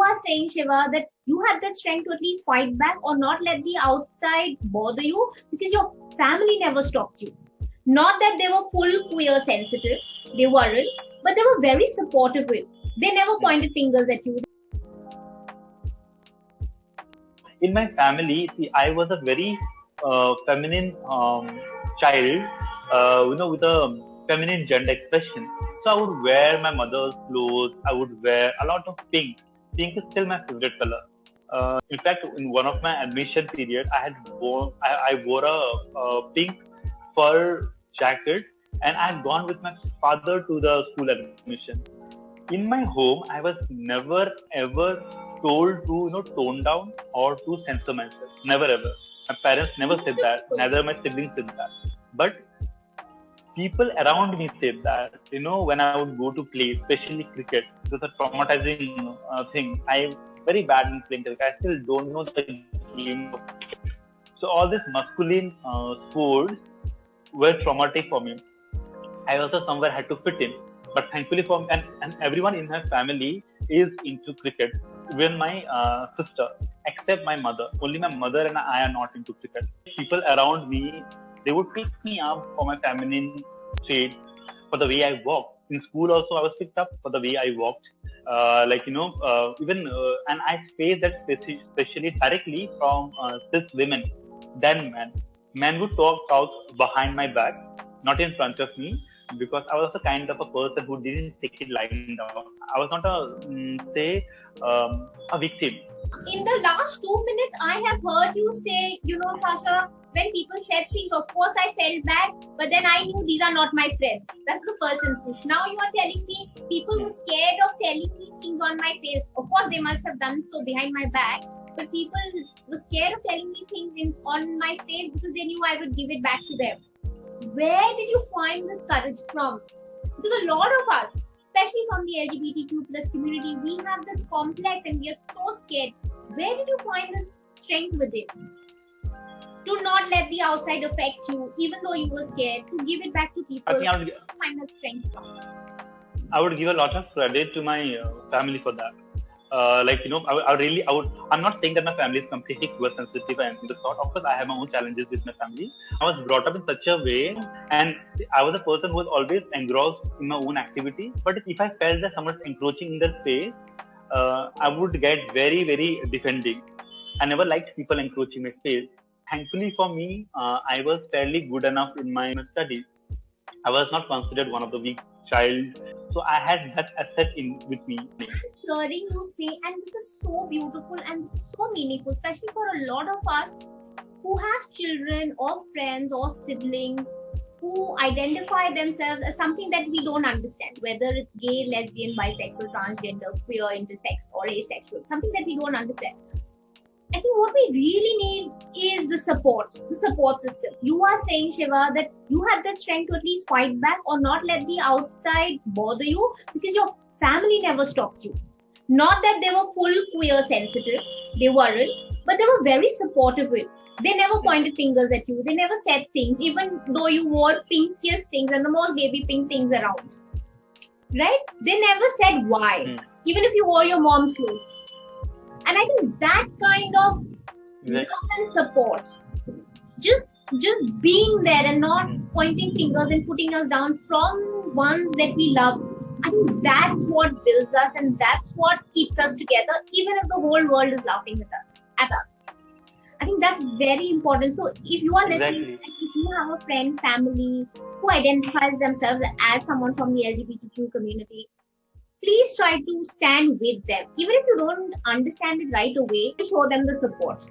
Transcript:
are saying, Shiva, that you have that strength to at least fight back or not let the outside bother you because your family never stopped you. Not that they were full queer sensitive, they weren't, but they were very supportive with. They never pointed fingers at you. In my family, see, I was a very feminine child, with a feminine gender expression. So I would wear my mother's clothes. I would wear a lot of pink. Pink is still my favorite color. In fact, in one of my admission period, I wore a pink fur jacket, and I had gone with my father to the school admission. In my home, I was never ever told to tone down or to censor myself. Never ever. My parents never said that. Neither my siblings said that. But people around me said that. When I would go to play, especially cricket, it was a traumatizing thing. I'm very bad in playing cricket. I still don't know the game of cricket. So all these masculine sports were traumatic for me. I also somewhere had to fit in. But thankfully for me, and everyone in my family is into cricket. Even my sister, except my mother. Only my mother and I are not into cricket. People around me, they would pick me up for my feminine trait, for the way I walk. In school also, I was picked up for the way I walked. And I faced that especially directly from cis women than men. Men would talk out behind my back, not in front of me, because I was the kind of a person who didn't take it lying down. I was not a victim. In the last 2 minutes, I have heard you say, Sasha, when people said things, of course I felt bad, but then I knew these are not my friends. That's the person. Now you are telling me people were scared of telling me things on my face. Of course, they must have done so behind my back, but people were scared of telling me things on my face because they knew I would give it back to them. Where did you find this courage from? Because a lot of us, especially from the LGBTQ plus community, we have this complex and we are so scared. Where did you find this strength within? To not let the outside affect you, even though you were scared, to give it back to people. I think I would find that strength from. I would give a lot of credit to my family for that. I'm not saying that my family is completely queer sensitive and the sort. Of course, I have my own challenges with my family. I was brought up in such a way, and I was a person who was always engrossed in my own activity. But if I felt that someone was encroaching in their space, I would get very, very defending. I never liked people encroaching my space. Thankfully for me, I was fairly good enough in my studies. I was not considered one of the weak child. So I had that asset with me. Hearing you say, and this is so beautiful and so meaningful, especially for a lot of us who have children or friends or siblings who identify themselves as something that we don't understand, whether it's gay, lesbian, bisexual, transgender, queer, intersex, or asexual, something that we don't understand. I think what we really need is the support system. You are saying, Shiva, that you have that strength to at least fight back or not let the outside bother you because your family never stopped you. Not that they were full queer sensitive, they weren't, but they were very supportive with. They never pointed fingers at you. They never said things, even though you wore pinkiest things and the most baby pink things around. Right? They never said why, even if you wore your mom's clothes. And I think that kind of love and support, just being there and not pointing fingers and putting us down from ones that we love, I think that's what builds us and that's what keeps us together, even if the whole world is laughing at us. I think that's very important. So if you are listening, if you have a friend, family who identifies themselves as someone from the LGBTQ community, please try to stand with them. Even if you don't understand it right away, show them the support.